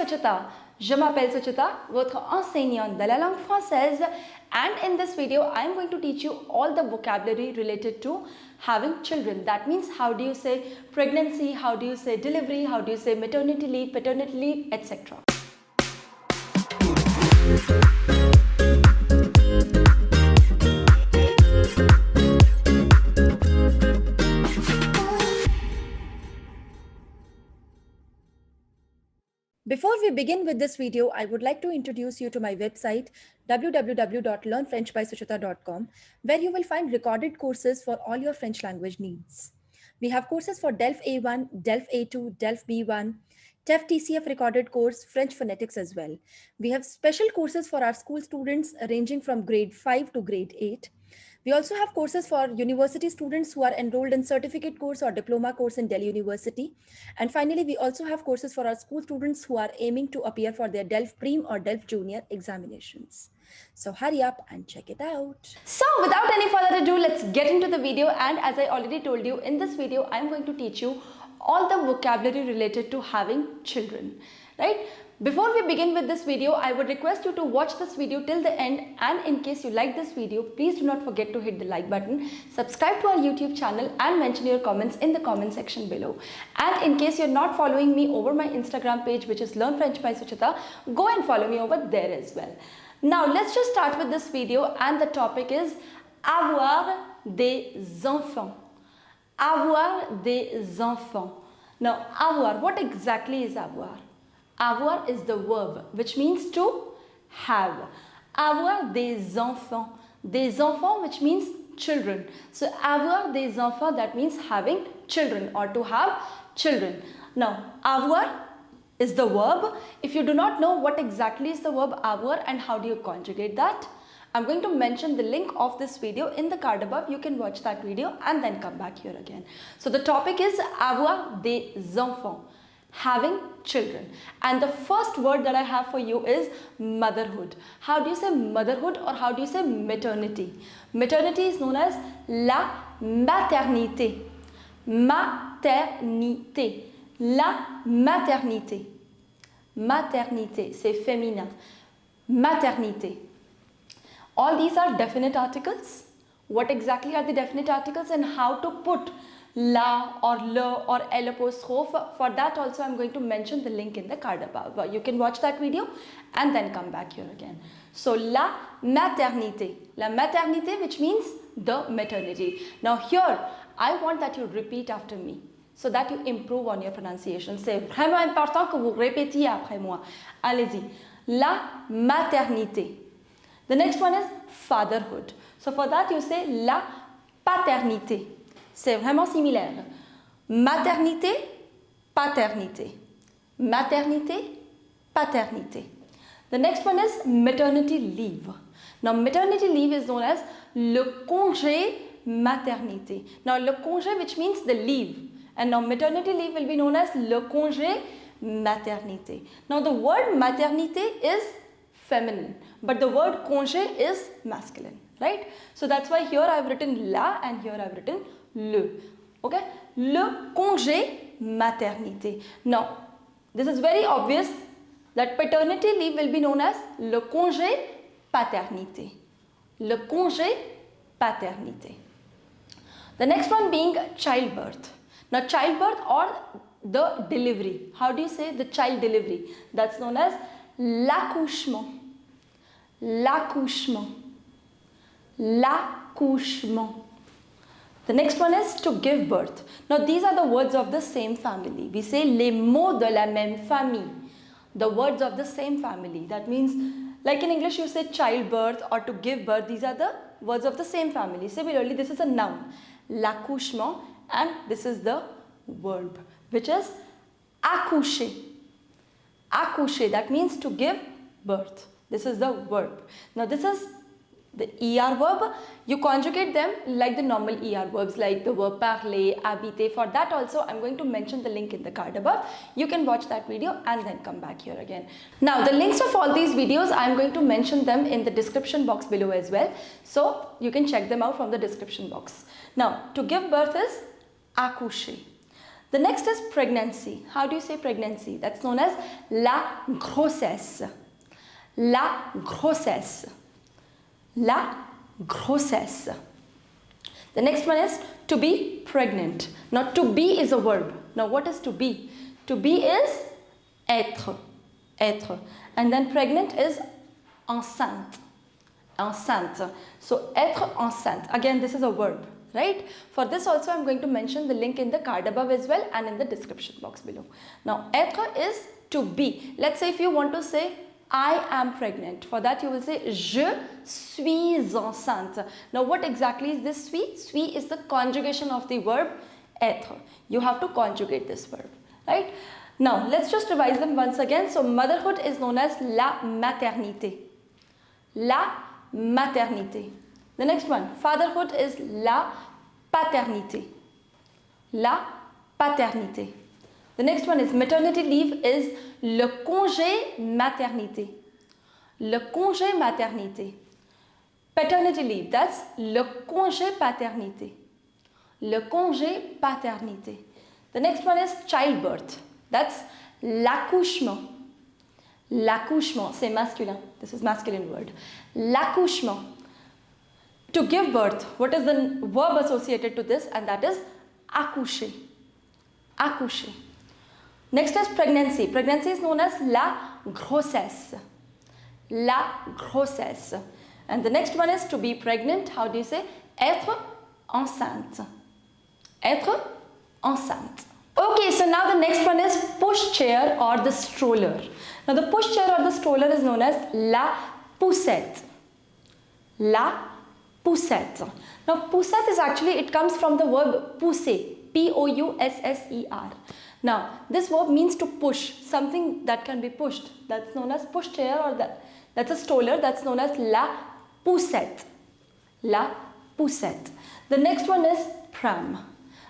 Suchita. Je m'appelle Suchita, votre enseignante de la langue française, and in this video I am going to teach you all the vocabulary related to having children. That means how do you say pregnancy, how do you say delivery, how do you say maternity leave, paternity leave, etc. Before we begin with this video, I would like to introduce you to my website www.learnfrenchbysuchita.com, where you will find recorded courses for all your French language needs. We have courses for DELF A1, DELF A2, DELF B1, TEF TCF recorded course, French phonetics as well. We have special courses for our school students ranging from grade 5 to grade 8. We also have courses for university students who are enrolled in certificate course or diploma course in Delhi University. And finally, we also have courses for our school students who are aiming to appear for their DELF Prem or DELF Junior examinations. So hurry up and check it out. So without any further ado, let's get into the video. And as I already told you, in this video, I'm going to teach you all the vocabulary related to having children, right? Before we begin with this video, I would request you to watch this video till the end, and in case you like this video, please do not forget to hit the like button, subscribe to our YouTube channel and mention your comments in the comment section below. And in case you're not following me over my Instagram page, which is Learn French by Suchita, go and follow me over there as well. Now let's just start with this video, and the topic is avoir des enfants. Avoir des enfants. Now avoir, what exactly is avoir? Avoir is the verb which means to have. Avoir des enfants. Des enfants which means children. So avoir des enfants, that means having children or to have children. Now avoir is the verb. If you do not know what exactly is the verb avoir and how do you conjugate that, I'm going to mention the link of this video in the card above. You can watch that video and then come back here again. So the topic is avoir des enfants, having children. And the first word that I have for you is motherhood. How do you say motherhood, or how do you say maternity? Maternity is known as la maternité. Maternité. La maternité. Maternité, c'est féminin. Maternité. All these are definite articles. What exactly are the definite articles and how to put la or le or L apostrophe? For that also I'm going to mention the link in the card above. You can watch that video and then come back here again. So la maternité. La maternité, which means the maternity. Now here I want that you repeat after me so that you improve on your pronunciation. C'est vraiment important que vous répétiez après moi. Allez-y. La maternité. The next one is fatherhood. So for that you say la paternité. C'est vraiment similaire. Maternité, paternité. Maternité, paternité. The next one is maternity leave. Now maternity leave is known as le congé maternité. Now le congé, which means the leave, and now maternity leave will be known as le congé maternité. Now the word maternité is feminine, but the word congé is masculine, right? So that's why here I have written la and here I have written le. Okay? Le congé maternité. Now, this is very obvious that paternity leave will be known as le congé paternité. Le congé paternité. The next one being childbirth. Now, childbirth or the delivery. How do you say the child delivery? That's known as l'accouchement. L'accouchement. L'accouchement. The next one is to give birth. Now these are the words of the same family. We say les mots de la même famille. The words of the same family. That means, like in English you say childbirth or to give birth. These are the words of the same family. Similarly, this is a noun, l'accouchement, and this is the verb, which is accoucher. Accoucher, that means to give birth. This is the verb. Now this is the ER verb. You conjugate them like the normal ER verbs, like the verb parler, habiter. For that also I'm going to mention the link in the card above. You can watch that video and then come back here again. Now the links of all these videos I'm going to mention them in the description box below as well. So you can check them out from the description box. Now to give birth is accoucher. The next is pregnancy. How do you say pregnancy? That's known as la grossesse. La grossesse. La grossesse. The next one is to be pregnant. Now to be is a verb. Now what is to be? To be is être. Être. And then pregnant is enceinte. Enceinte. So être enceinte. Again, this is a verb, right? For this also I'm going to mention the link in the card above as well and in the description box below. Now être is to be. Let's say if you want to say I am pregnant. For that you will say je suis enceinte. Now what exactly is this suis? Suis is the conjugation of the verb être. You have to conjugate this verb, right? Now let's just revise them once again. So motherhood is known as la maternité. La maternité. The next one, fatherhood is la paternité. La paternité. The next one is maternity leave is le congé maternité. Le congé maternité. Paternity leave, that's le congé paternité. Le congé paternité. The next one is childbirth. That's l'accouchement. L'accouchement, c'est masculin. This is masculine word. L'accouchement. To give birth, what is the verb associated to this? And that is accoucher. Accoucher. Next is pregnancy. Pregnancy is known as la grossesse. La grossesse. And the next one is to be pregnant. How do you say? Être enceinte. Être enceinte. Okay, so now the next one is pushchair or the stroller. Now the pushchair or the stroller is known as la poussette. La poussette. Now poussette is actually, it comes from the verb pousser. P-O-U-S-S-E-R. Now this verb means to push, something that can be pushed. That's known as pushchair or that's a stroller. That's known as la poussette. La poussette. The next one is pram.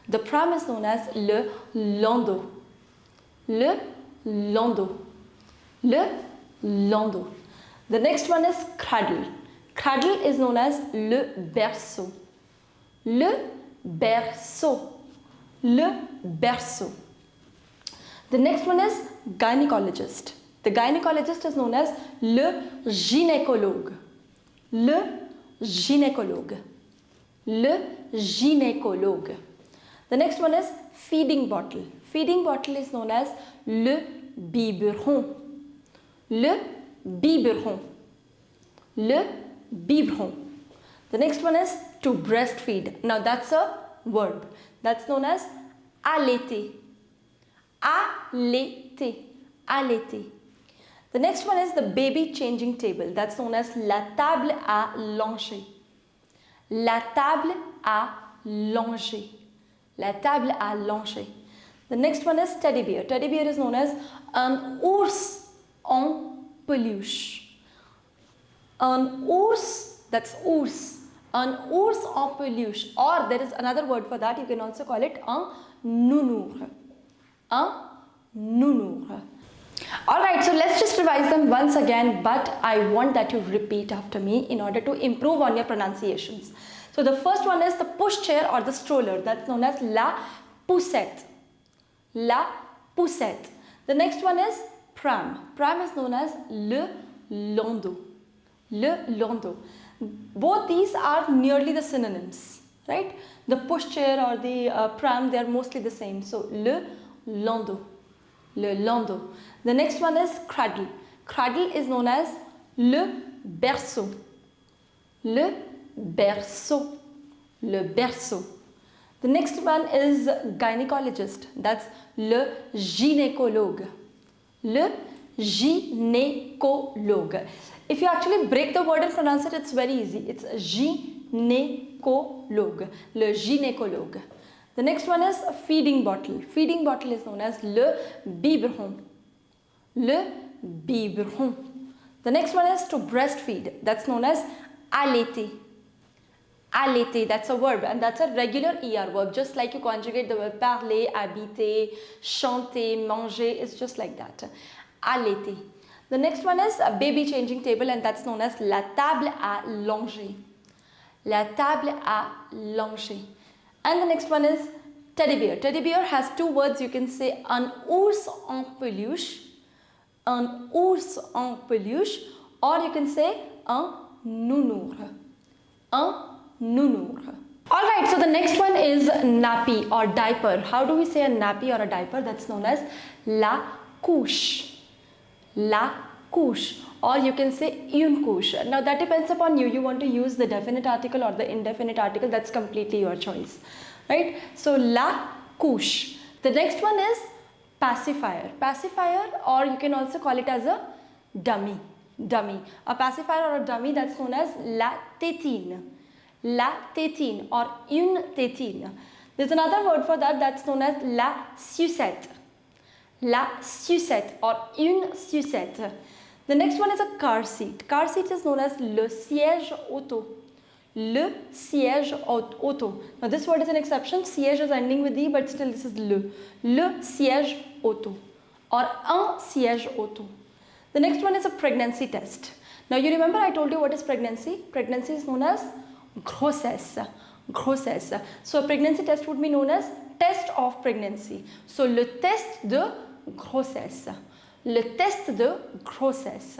The pram is known as le landau. Le landau. Le landau. The next one is cradle. Cradle is known as le berceau. Le berceau. Le berceau. The next one is gynecologist. The gynecologist is known as le gynécologue. Le gynécologue. Le gynécologue. The next one is feeding bottle. Feeding bottle is known as le biberon. Le biberon. Le biberon. The next one is to breastfeed. Now that's a verb. That's known as allaiter. Allaiter. Allaiter. The next one is the baby changing table. That's known as la table à langer. La table à langer. La table à langer. The next one is teddy bear. Teddy bear is known as un ours en peluche. Un ours, that's ours. Un ours en peluche. Or there is another word for that. You can also call it un nounours. Un nounours. Alright, so let's just revise them once again, but I want that you repeat after me in order to improve on your pronunciations. So the first one is the pushchair or the stroller. That's known as la poussette. La poussette. The next one is pram. Pram is known as le landau. Le landau. Both these are nearly the synonyms, right? The pushchair or the pram, they are mostly the same. So le landau. Le landau. The next one is cradle. Cradle is known as le berceau. Le berceau. Le berceau. The next one is gynecologist. That's le gynécologue. Le gynécologue. If you actually break the word and pronounce it, it's very easy. It's gynécologue. Le gynécologue. The next one is a feeding bottle. Feeding bottle is known as le biberon. Le biberon. The next one is to breastfeed. That's known as allaiter. Allaiter, that's a verb and that's a regular ER verb. Just like you conjugate the verb parler, habiter, chanter, manger. It's just like that. Allaiter. The next one is a baby changing table and that's known as la table à langer. La table à langer. And the next one is Teddy bear. Teddy bear has two words. You can say un ours en peluche, un ours en peluche, or you can say un nounours, un nounours. Alright, so the next one is nappy or diaper. How do we say a nappy or a diaper? That's known as la couche. La couche, or you can say une couche. Now that depends upon you. You want to use the definite article or the indefinite article, that's completely your choice. Right? So la couche. The next one is pacifier. Pacifier, or you can also call it as a dummy. Dummy. A pacifier or a dummy, that's known as la tétine. La tétine or une tétine. There's another word for that, that's known as la sucette. La sucette or une sucette. The next one is a car seat. Car seat is known as le siège auto. Le siège auto. Now this word is an exception. Siège is ending with E, but still this is le. Le siège auto or un siège auto. The next one is a pregnancy test. Now you remember I told you what is pregnancy. Pregnancy is known as grossesse. Grossesse. So a pregnancy test would be known as test of pregnancy. So le test de grossesse. Le test de grossesse.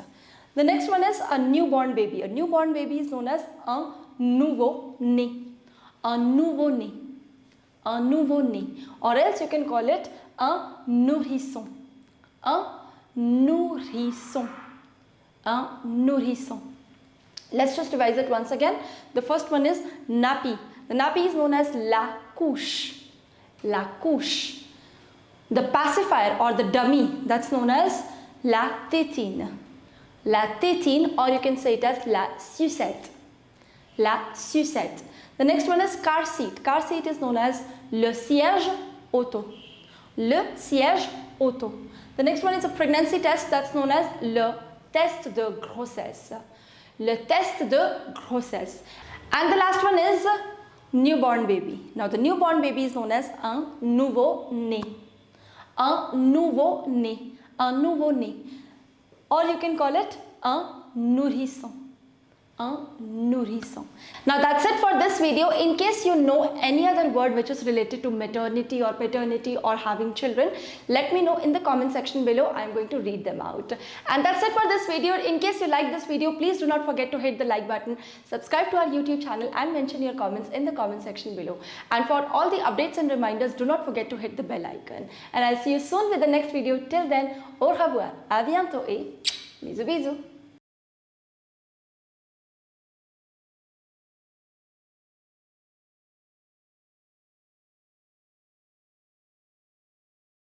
The next one is a newborn baby. A newborn baby is known as un nouveau-né. Un nouveau-né. Un nouveau-né. Or else you can call it un nourrisson. Un nourrisson. Un nourrisson. Let's just revise it once again. The first one is nappy. The nappy is known as la couche. La couche. The pacifier or the dummy, that's known as la tétine. La tétine, or you can say it as la sucette. La sucette. The next one is car seat. Car seat is known as le siège auto. Le siège auto. The next one is a pregnancy test, that's known as le test de grossesse. Le test de grossesse. And the last one is newborn baby. Now the newborn baby is known as un nouveau-né. Un nouveau-né. Un nouveau-né. Or you can call it un nourrisson. Un nourrisson. Now that's it for this video. In case you know any other word which is related to maternity or paternity or having children, let me know in the comment section below. I am going to read them out. And that's it for this video. In case you like this video, please do not forget to hit the like button, subscribe to our YouTube channel and mention your comments in the comment section below. And for all the updates and reminders, do not forget to hit the bell icon. And I'll see you soon with the next video. Till then, au revoir, à bientôt et bisous bisous.